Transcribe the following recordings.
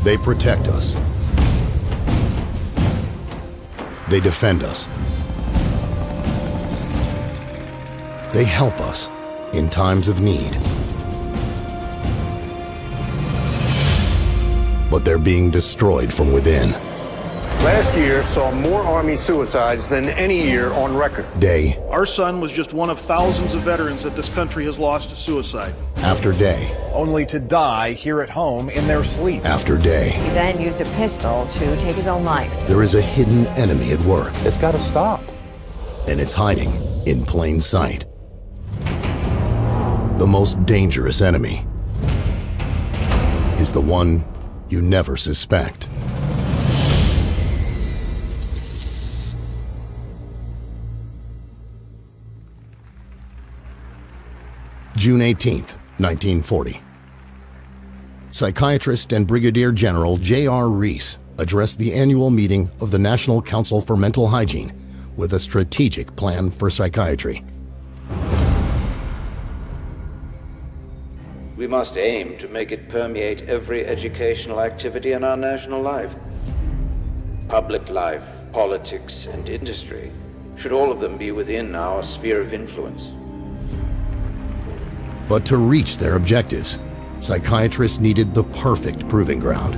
They protect us. They defend us. They help us in times of need. But they're being destroyed from within. Last year saw more Army suicides than any year on record. Day Our son was just one of thousands of veterans that this country has lost to suicide. after day Only to die here at home in their sleep. after day. He then used a pistol to take his own life. There is a hidden enemy at work, It's got to stop. and it's hiding in plain sight. The most dangerous enemy is the one you never suspect. June 18th, 1940. Psychiatrist and Brigadier General J.R. Reese addressed the annual meeting of the National Council for Mental Hygiene with a strategic plan for psychiatry. We must aim to make it permeate every educational activity in our national life. Public life, politics, and industry should all of them be within our sphere of influence. But to reach their objectives, psychiatrists needed the perfect proving ground.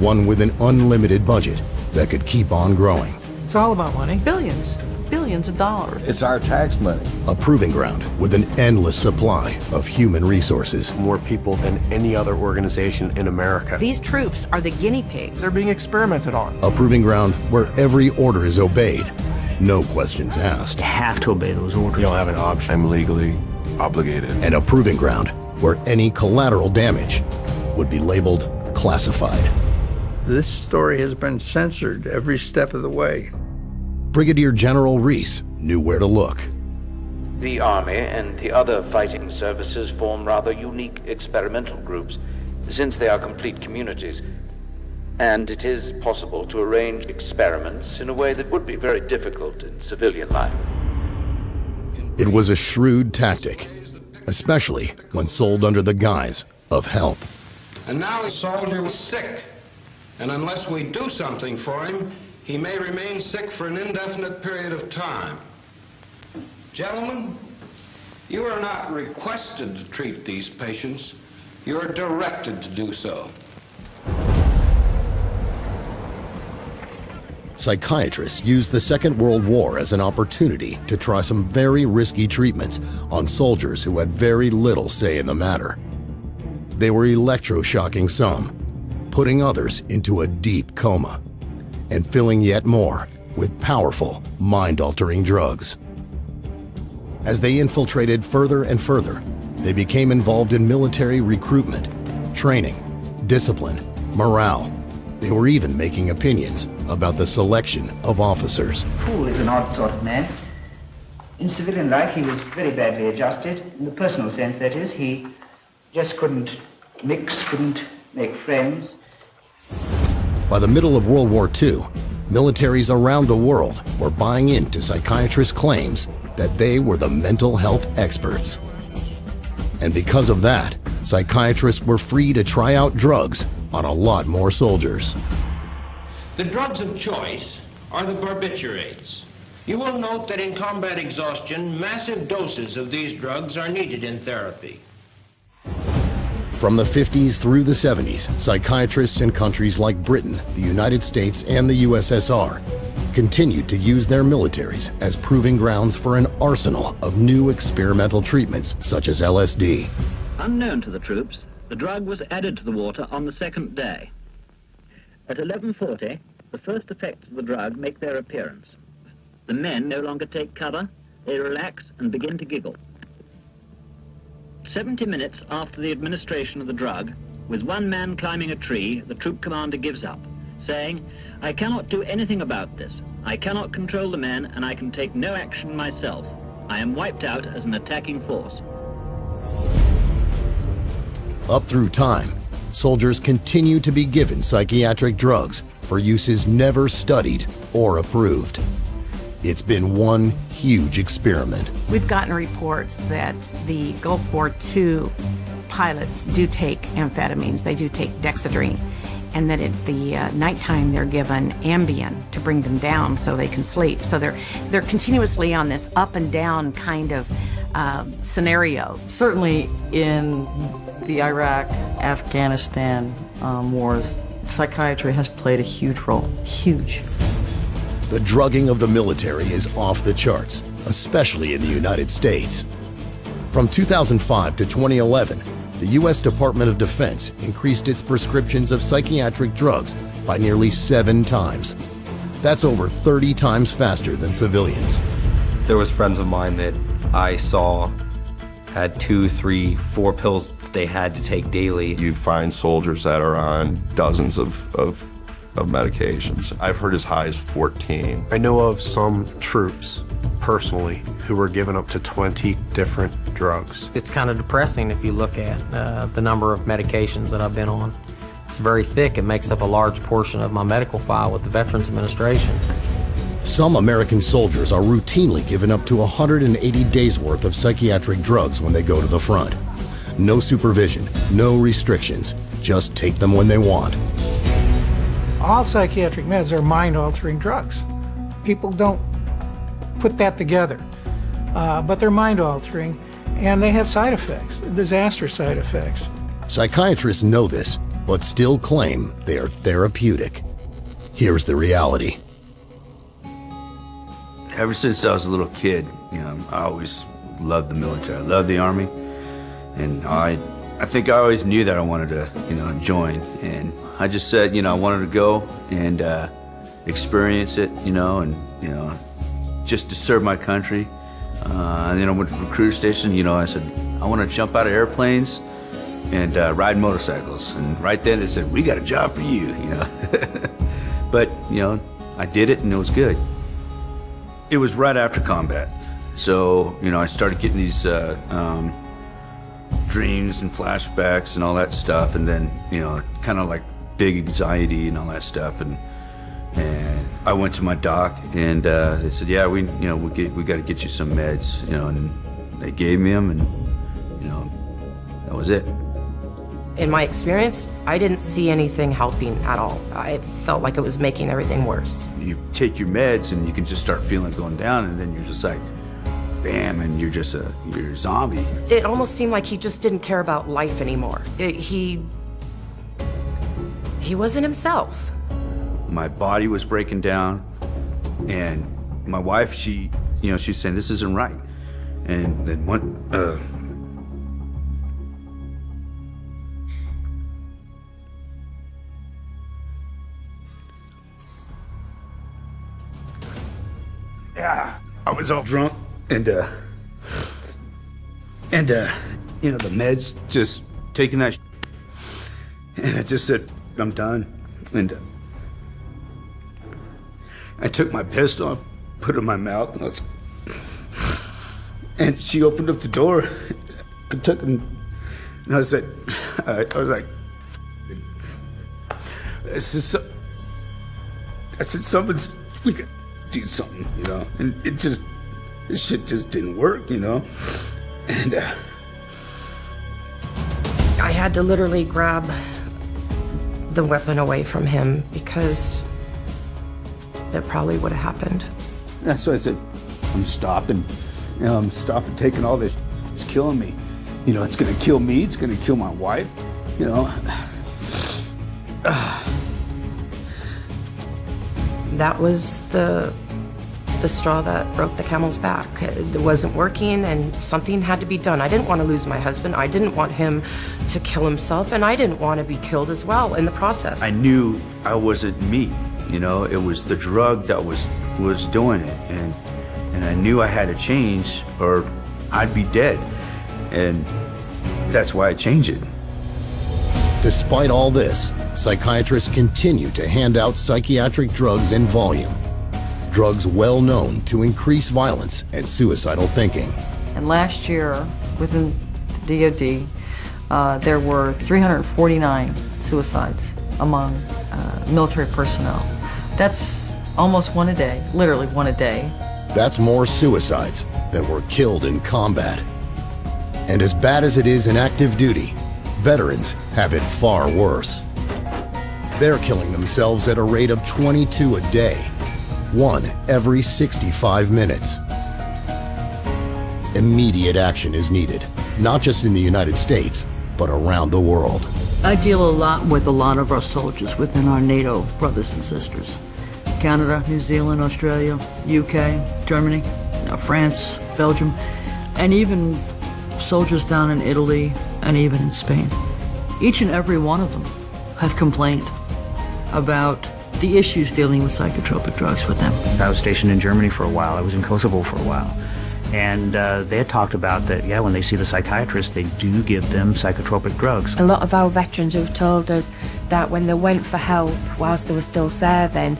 One with an unlimited budget that could keep on growing. It's all about money. Billions of dollars. It's our tax money. A proving ground with an endless supply of human resources. More people than any other organization in America. These troops are the guinea pigs. They're being experimented on. A proving ground where every order is obeyed, no questions asked. You have to obey those orders. You don't have an option. I'm legally obligated. And a proving ground where any collateral damage would be labeled classified. This story has been censored every step of the way. Brigadier General Reese knew where to look. The Army and the other fighting services form rather unique experimental groups, since they are complete communities. And it is possible to arrange experiments in a way that would be very difficult in civilian life. It was a shrewd tactic, especially when sold under the guise of help. And now the soldier was sick, and unless we do something for him, he may remain sick for an indefinite period of time. Gentlemen, you are not requested to treat these patients. You are directed to do so. Psychiatrists used the Second World War as an opportunity to try some very risky treatments on soldiers who had very little say in the matter. They were electroshocking some, putting others into a deep coma, and filling yet more with powerful, mind-altering drugs. As they infiltrated further and further, they became involved in military recruitment, training, discipline, morale. They were even making opinions about the selection of officers. Poole is an odd sort of man. In civilian life, he was very badly adjusted. In the personal sense, that is, he just couldn't mix, couldn't make friends. By the middle of World War II, militaries around the world were buying into psychiatrists' claims that they were the mental health experts. And because of that, psychiatrists were free to try out drugs on a lot more soldiers. The drugs of choice are the barbiturates. You will note that in combat exhaustion, massive doses of these drugs are needed in therapy. From the 50s through the 70s, psychiatrists in countries like Britain, the United States, and the USSR continued to use their militaries as proving grounds for an arsenal of new experimental treatments such as LSD. Unknown to the troops, the drug was added to the water on the second day. At 11:40, the first effects of the drug make their appearance. The men no longer take cover, they relax and begin to giggle. 70 minutes after the administration of the drug, with one man climbing a tree, the troop commander gives up, saying, "I cannot do anything about this. I cannot control the men, and I can take no action myself. I am wiped out as an attacking force." Up through time, soldiers continue to be given psychiatric drugs for uses never studied or approved. It's been one huge experiment. We've gotten reports that the Gulf War II pilots do take amphetamines, they do take dexedrine, and that at the nighttime they're given Ambien to bring them down so they can sleep. So they're continuously on this up and down kind of scenario. Certainly in the Iraq, Afghanistan wars, psychiatry has played a huge role, huge. The drugging of the military is off the charts, especially in the United States. From 2005 to 2011, the U.S. Department of Defense increased its prescriptions of psychiatric drugs by nearly 7 times. That's over 30 times faster than civilians. There was friends of mine that I saw had 2, 3, 4 pills that they had to take daily. You find soldiers that are on dozens of medications. I've heard as high as 14. I know of some troops, personally, who were given up to 20 different drugs. It's kind of depressing if you look at the number of medications that I've been on. It's very thick. It makes up a large portion of my medical file with the Veterans Administration. Some American soldiers are routinely given up to 180 days worth of psychiatric drugs when they go to the front. No supervision, no restrictions, just take them when they want. All psychiatric meds are mind-altering drugs. People don't put that together, but they're mind-altering, and they have side effects, disastrous side effects. Psychiatrists know this, but still claim they are therapeutic. Here's the reality. Ever since I was a little kid, I always loved the military. I loved the Army, and I think I always knew that I wanted to, join. And I just said, I wanted to go and experience it, and just to serve my country. And then I went to the recruiter station. I said, I want to jump out of airplanes and ride motorcycles. And right then they said, we got a job for you, But, I did it and it was good. It was right after combat. So, I started getting these dreams and flashbacks and all that stuff. And then, kind of like big anxiety and all that stuff. And I went to my doc and they said, yeah, we got to get you some meds, and they gave me them, and, that was it. In my experience, I didn't see anything helping at all. I felt like it was making everything worse. You take your meds and you can just start feeling it going down, and then you're just like, bam, and you're a zombie. It almost seemed like he just didn't care about life anymore. He wasn't himself. My body was breaking down, and my wife, she's saying, this isn't right. And then I was all drunk, and the meds just taking that and I just said, I'm done. And I took my pistol, put it in my mouth, and she opened up the door. I took him, and I said, I said, we could do something, and this shit just didn't work, and I had to literally grab the weapon away from him because it probably would have happened. That's why I said, I'm stopping. I'm stopping taking all this. It's killing me. It's gonna kill me. It's gonna kill my wife. That was the straw that broke the camel's back. It wasn't working, and something had to be done. I didn't want to lose my husband. I didn't want him to kill himself, and I didn't want to be killed as well in the process. I knew I wasn't me. It was the drug that was doing it, and I knew I had to change or I'd be dead, and that's why I changed it. Despite all this, psychiatrists continue to hand out psychiatric drugs in volume. Drugs well known to increase violence and suicidal thinking. And last year, within the DoD, there were 349 suicides among military personnel. That's almost one a day, literally one a day. That's more suicides than were killed in combat. And as bad as it is in active duty, veterans have it far worse. They're killing themselves at a rate of 22 a day, one every 65 minutes. Immediate action is needed, not just in the United States, but around the world. I deal a lot with a lot of our soldiers within our NATO brothers and sisters. Canada, New Zealand, Australia, UK, Germany, France, Belgium, and even soldiers down in Italy and even in Spain. Each and every one of them have complained about the issues dealing with psychotropic drugs with them. I was stationed in Germany for a while. I was in Kosovo for a while. And they had talked about that, yeah, when they see the psychiatrist, they do give them psychotropic drugs. A lot of our veterans have told us that when they went for help whilst they were still serving,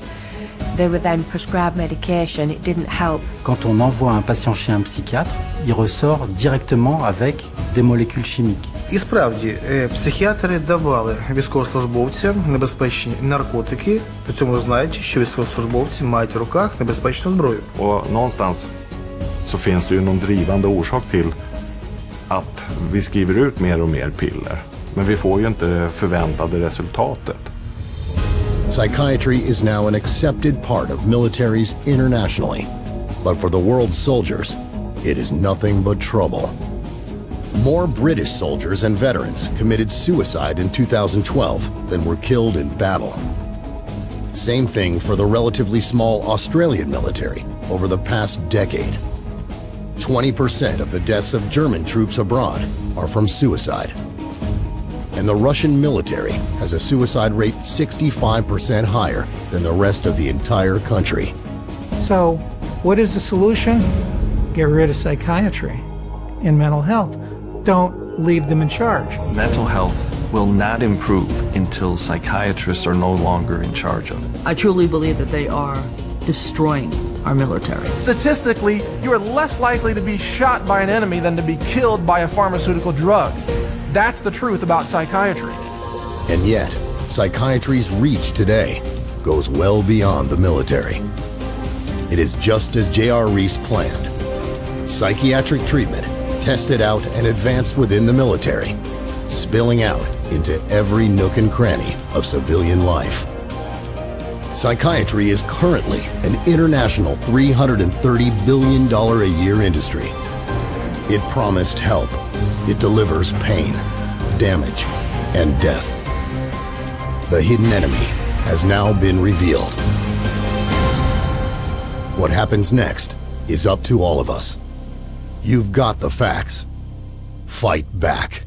they were then prescribed medication, it didn't help. Quand on envoie un patient chez un psychiatre, il ressort directement avec des molécules chimiques. І справді, психіатри давали військовослужбовцям небезпечні наркотики, при цьому знаючи, що військовослужбовці мають в руках небезпечну зброю. Och någonstans så finns det ju någon drivande orsak till att vi skriver ut mer och mer piller. Men vi får ju inte förväntade resultatet. Psychiatry is now an accepted part of militaries internationally. But for the world's soldiers, it is nothing but trouble. More British soldiers and veterans committed suicide in 2012 than were killed in battle. Same thing for the relatively small Australian military over the past decade. 20% of the deaths of German troops abroad are from suicide. And the Russian military has a suicide rate 65% higher than the rest of the entire country. So, what is the solution? Get rid of psychiatry and mental health. Don't leave them in charge. Mental health will not improve until psychiatrists are no longer in charge of it. I truly believe that they are destroying our military. Statistically, you are less likely to be shot by an enemy than to be killed by a pharmaceutical drug. That's the truth about psychiatry. And yet, psychiatry's reach today goes well beyond the military. It is just as J.R. Reese planned. Psychiatric treatment tested out and advanced within the military, spilling out into every nook and cranny of civilian life. Psychiatry is currently an international $330 billion a year industry. It promised help. It delivers pain, damage, and death. The hidden enemy has now been revealed. What happens next is up to all of us. You've got the facts. Fight back.